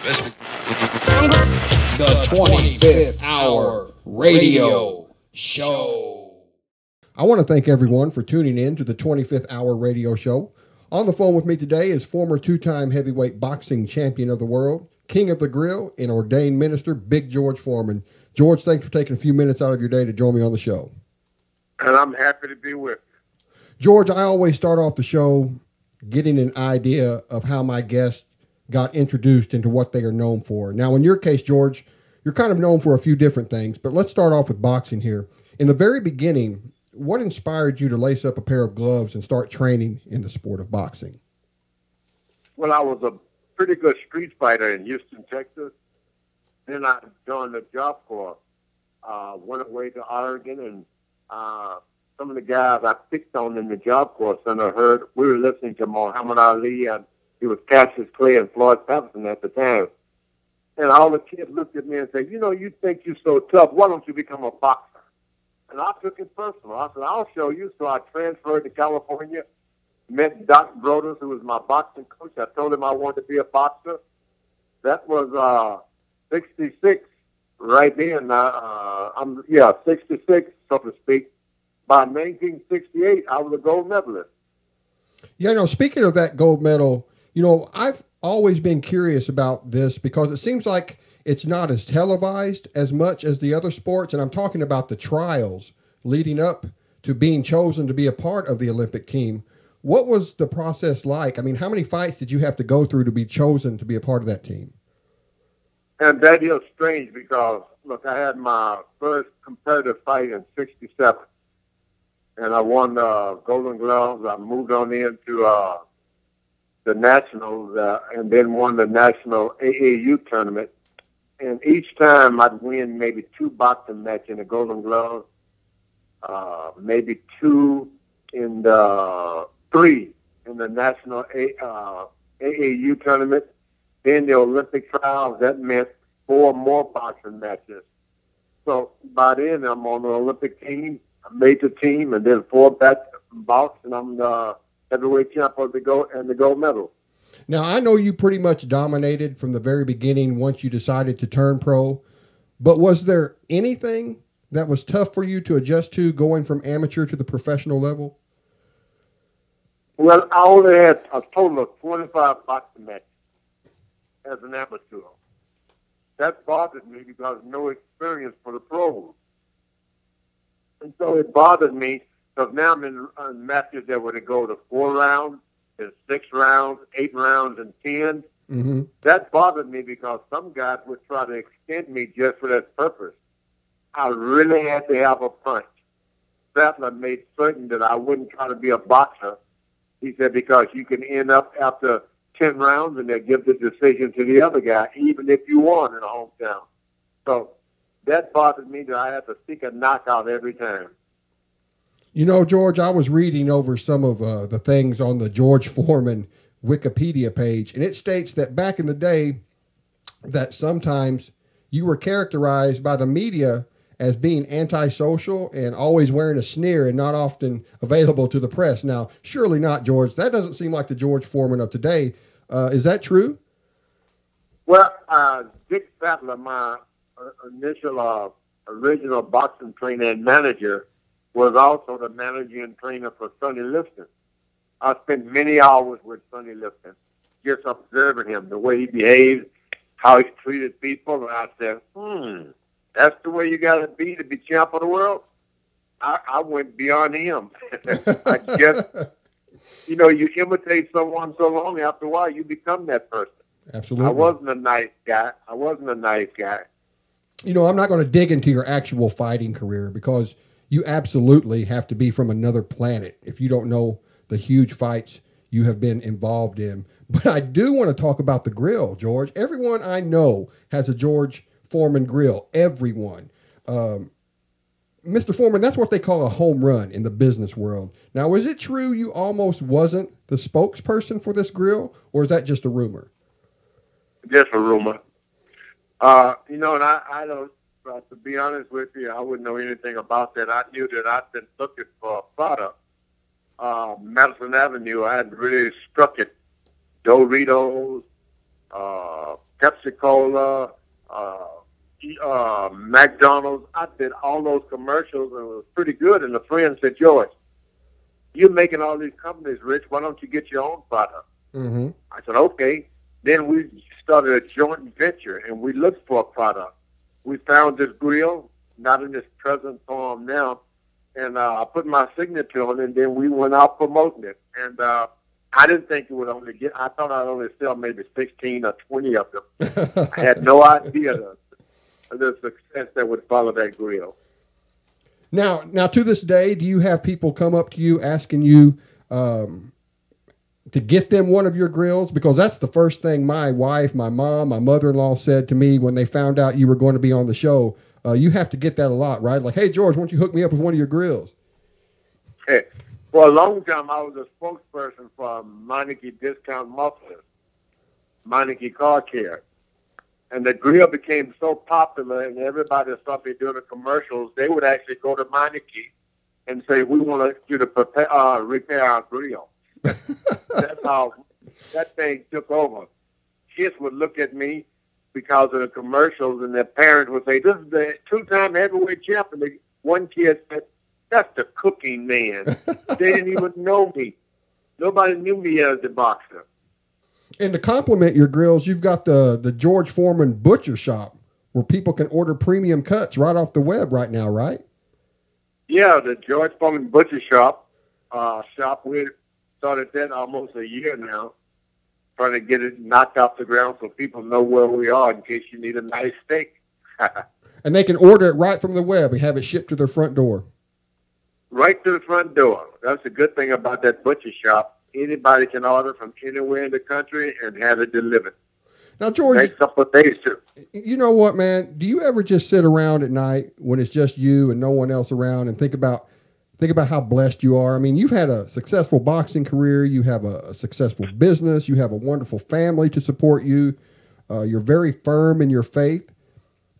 The 25th Hour Radio Show. I want to thank everyone for tuning in to the 25th Hour Radio Show. On the phone with me today is former two-time heavyweight boxing champion of the world, King of the Grill, and ordained minister, Big George Foreman. George, thanks for taking a few minutes out of your day to join me on the show. And I'm happy to be with you. George, I always start off the show getting an idea of how my guests got introduced into what they are known for. Now, in your case, George, you're kind of known for a few different things, but let's start off with boxing here. In the very beginning, what inspired you to lace up a pair of gloves and start training in the sport of boxing? Well, I was a pretty good street fighter in Houston, Texas. Then I joined the job corps, went away to Oregon, and some of the guys I picked on in the job corps center heard we were listening to Muhammad Ali, and he was Cassius Clay and Floyd Patterson at the time. And all the kids looked at me and said, you know, you think you're so tough, why don't you become a boxer? And I took it personal. I said, I'll show you. So I transferred to California, met Doc Broders, who was my boxing coach. I told him I wanted to be a boxer. That was 66 right then. 66, so to speak. By 1968, I was a gold medalist. Yeah, no, speaking of that gold medal, you know, I've always been curious about this because it seems like it's not as televised as much as the other sports. And I'm talking about the trials leading up to being chosen to be a part of the Olympic team. What was the process like? I mean, how many fights did you have to go through to be chosen to be a part of that team? And that is strange because, look, I had my first competitive fight in 67. And I won the Golden Gloves. I moved on into the Nationals and then won the National AAU tournament. And each time I'd win maybe 2 boxing matches in the Golden Gloves, maybe 2 in the 3 in the National AAU tournament. Then the Olympic trials, that meant 4 more boxing matches. So by then I'm on the Olympic team. I made the team, and then 4 bouts, and I'm the heavyweight champ of the gold medal. Now, I know you pretty much dominated from the very beginning once you decided to turn pro, but was there anything that was tough for you to adjust to going from amateur to the professional level? Well, I only had a total of 25 boxing matches as an amateur. That bothered me because no experience for the pros. And so it bothered me because now I'm in matches that would go to 4 rounds, and 6 rounds, 8 rounds, and 10. Mm-hmm. That bothered me because some guys would try to extend me just for that purpose. I really had to have a punch. Sattler made certain that I wouldn't try to be a boxer. He said, because you can end up after 10 rounds and they'll give the decision to the other guy, even if you won in a hometown. So that bothered me that I had to seek a knockout every time. You know, George, I was reading over some of the things on the George Foreman Wikipedia page, and it states that back in the day that sometimes you were characterized by the media as being antisocial and always wearing a sneer and not often available to the press. Now, surely not, George. That doesn't seem like the George Foreman of today. Is that true? Well, Dick Sattler, my initial original boxing trainer and manager, was also the manager and trainer for Sonny Liston. I spent many hours with Sonny Liston, just observing him, the way he behaved, how he treated people, and I said, that's the way you got to be champ of the world? I went beyond him. I just, you imitate someone so long, after a while, you become that person. Absolutely. I wasn't a nice guy. You know, I'm not going to dig into your actual fighting career because you absolutely have to be from another planet if you don't know the huge fights you have been involved in. But I do want to talk about the grill, George. Everyone I know has a George Foreman grill. Everyone. Mr. Foreman, that's what they call a home run in the business world. Now, is it true you almost wasn't the spokesperson for this grill, or is that just a rumor? Just a rumor. And I don't, to be honest with you, I wouldn't know anything about that. I knew that I'd been looking for a product. Madison Avenue, I had really struck it. Doritos, Pepsi-Cola, McDonald's. I did all those commercials, and it was pretty good. And a friend said, George, you're making all these companies rich. Why don't you get your own product? Mm-hmm. I said, okay. Then we started a joint venture, and we looked for a product. We found this grill, not in this present form now, and I put my signature on it, and then we went out promoting it. And I didn't think it would only get, I thought I'd only sell maybe 16 or 20 of them. I had no idea the success that would follow that grill. Now, to this day, do you have people come up to you asking you to get them one of your grills? Because that's the first thing my wife, my mom, my mother-in-law said to me when they found out you were going to be on the show. You have to get that a lot, right? Like, hey, George, why don't you hook me up with one of your grills? Hey, for a long time, I was a spokesperson for Meineke Discount Mufflers, Meineke Car Care. And the grill became so popular, and everybody started doing the commercials. They would actually go to Meineke and say, we want you to repair our grill. That's how that thing took over. Kids would look at me because of the commercials, and their parents would say, this is the two-time heavyweight champion. One kid said, that's the cooking man. They didn't even know me. Nobody knew me as a boxer. And to complement your grills, you've got the George Foreman Butcher Shop, where people can order premium cuts right off the web right now, right? Yeah, the George Foreman Butcher Shop. We started that almost a year now, trying to get it knocked off the ground so people know where we are in case you need a nice steak. And they can order it right from the web and have it shipped to their front door. Right to the front door. That's the good thing about that butcher shop. Anybody can order from anywhere in the country and have it delivered. Now, George, next couple of days too. You know what, man? Do you ever just sit around at night when it's just you and no one else around and think about how blessed you are? I mean, you've had a successful boxing career. You have a successful business. You have a wonderful family to support you. You're very firm in your faith.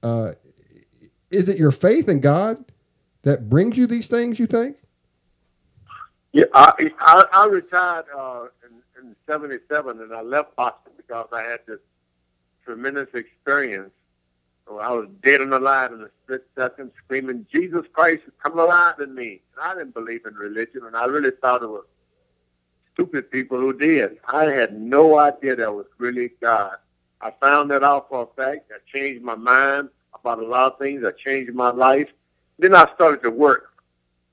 Is it your faith in God that brings you these things, you think? Yeah, I retired in 77, and I left boxing because I had this tremendous experience. So I was dead and alive in a split second, screaming, Jesus Christ, come alive in me. And I didn't believe in religion, and I really thought it was stupid people who did. I had no idea that was really God. I found that out for a fact. I changed my mind about a lot of things. I changed my life. Then I started to work.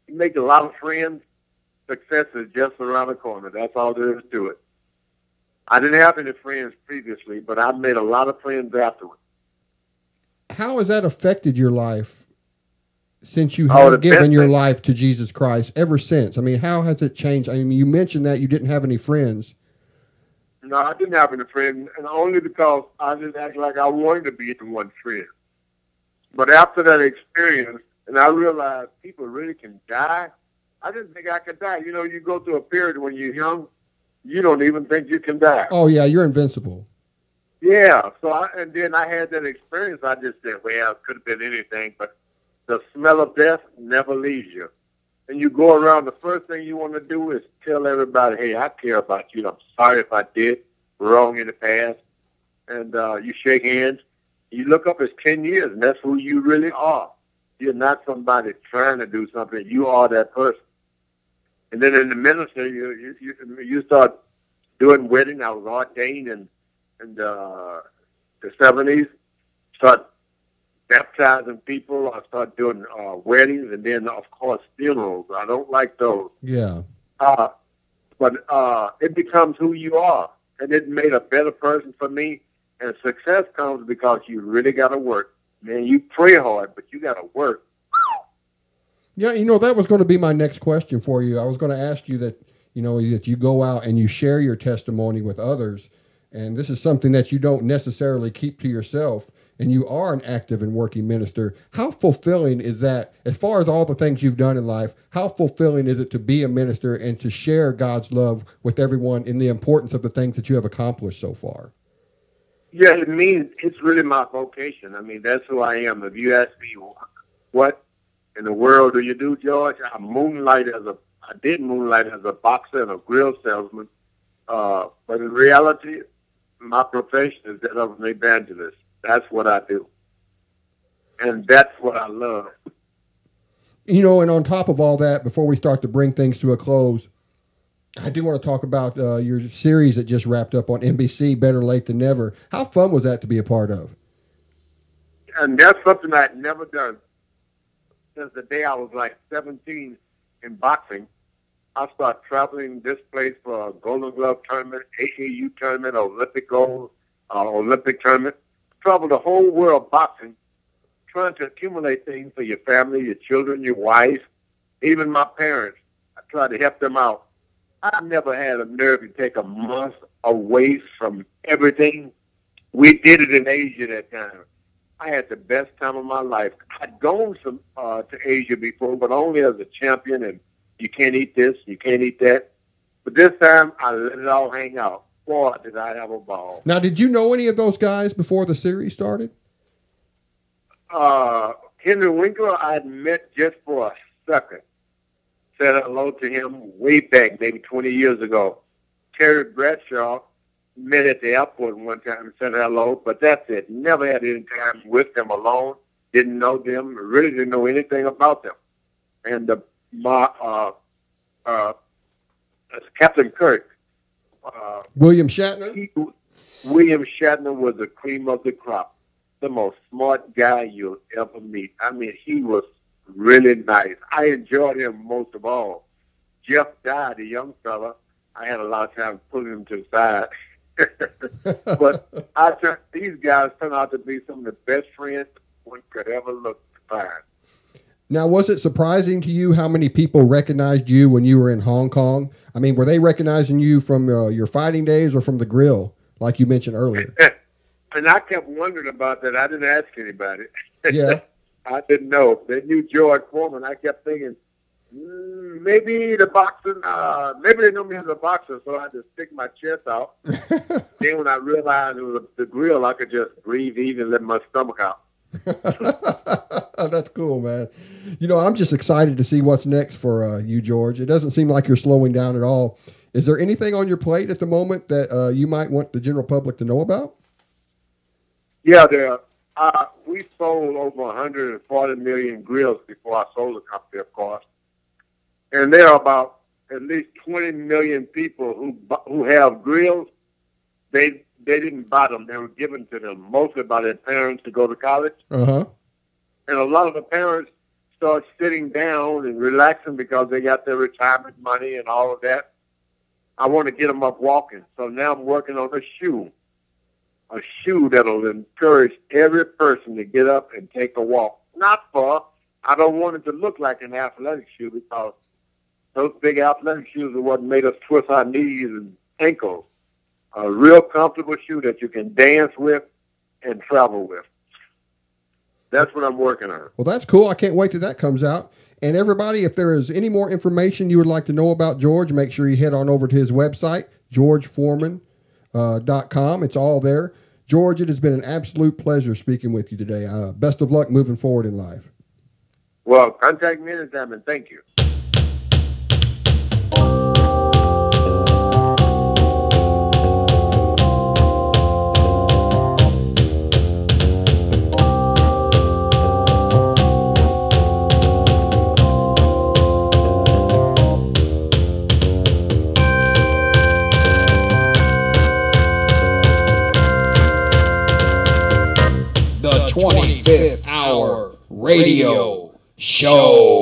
You make a lot of friends. Success is just around the corner. That's all there is to it. I didn't have any friends previously, but I made a lot of friends afterwards. How has that affected your life since you have given your life to Jesus Christ ever since? I mean, how has it changed? I mean, you mentioned that you didn't have any friends. No, I didn't have any friends, and only because I didn't act like I wanted to be the one friend. But after that experience, and I realized people really can die, I didn't think I could die. You know, you go through a period when you're young, you don't even think you can die. Oh, yeah, you're invincible. Yeah, and then I had that experience. I just said, well, it could have been anything, but the smell of death never leaves you. And you go around, the first thing you want to do is tell everybody, hey, I care about you. I'm sorry if I did wrong in the past. And you shake hands. You look up, it's 10 years, and that's who you really are. You're not somebody trying to do something. You are that person. And then in the ministry, you start doing weddings. I was ordained in the 70s. Start baptizing people. I start doing weddings, and then, of course, funerals. I don't like those. Yeah. But it becomes who you are, and it made a better person for me. And success comes because you really got to work. Man, you pray hard, but you got to work. Yeah, you know, that was going to be my next question for you. I was going to ask you that, you know, that you go out and you share your testimony with others. And this is something that you don't necessarily keep to yourself. And you are an active and working minister. How fulfilling is that, as far as all the things you've done in life, how fulfilling is it to be a minister and to share God's love with everyone in the importance of the things that you have accomplished so far? Yeah, it means it's really my vocation. I mean, that's who I am. If you ask me, what in the world do you do, George? I did moonlight as a boxer and a grill salesman. But in reality, my profession is that of an evangelist. That's what I do. And that's what I love. You know, and on top of all that, before we start to bring things to a close, I do want to talk about your series that just wrapped up on NBC, Better Late Than Never. How fun was that to be a part of? And that's something I'd never done since the day I was like 17 in boxing. I started traveling this place for a Golden Glove tournament, AAU tournament, Olympic gold, Olympic tournament. Traveled the whole world boxing, trying to accumulate things for your family, your children, your wife, even my parents. I tried to help them out. I never had a nerve to take a month away from everything. We did it in Asia that time. I had the best time of my life. I'd gone to Asia before, but only as a champion, and you can't eat this, you can't eat that. But this time, I let it all hang out. Boy, did I have a ball. Now, did you know any of those guys before the series started? Henry Winkler, I had met just for a second. Said hello to him way back, maybe 20 years ago. Terry Bradshaw, met at the airport one time and said hello, but that's it. Never had any time with them alone. Didn't know them. Really didn't know anything about them. And Captain Kirk. William Shatner? William Shatner was the cream of the crop. The most smart guy you'll ever meet. I mean, he was really nice. I enjoyed him most of all. Jeff Dye, the young fella, I had a lot of time pulling him to the side. But these guys turned out to be some of the best friends one could ever look to find. Now, was it surprising to you how many people recognized you when you were in Hong Kong? I mean, were they recognizing you from your fighting days or from the grill, like you mentioned earlier? And I kept wondering about that. I didn't ask anybody. Yeah. I didn't know. They knew Edward Foreman. I kept thinking, maybe the boxing, maybe they know me as a boxer, so I had to stick my chest out. Then when I realized it was the grill, I could just breathe easy and let my stomach out. That's cool, man. You know, I'm just excited to see what's next for you, George. It doesn't seem like you're slowing down at all. Is there anything on your plate at the moment that you might want the general public to know about? Yeah, we sold over 140 million grills before I sold the company, of course. And there are about at least 20 million people who have grills. They didn't buy them. They were given to them, mostly by their parents to go to college. Uh-huh. And a lot of the parents start sitting down and relaxing because they got their retirement money and all of that. I want to get them up walking. So now I'm working on a shoe that'll encourage every person to get up and take a walk. Not far. I don't want it to look like an athletic shoe because those big athletic shoes are what made us twist our knees and ankles. A real comfortable shoe that you can dance with and travel with. That's what I'm working on. Well, that's cool. I can't wait till that comes out. And everybody, if there is any more information you would like to know about George, make sure you head on over to his website, georgeforeman.com. It's all there. George, it has been an absolute pleasure speaking with you today. Best of luck moving forward in life. Well, contact me anytime, and thank you. The 25th Hour Radio Show.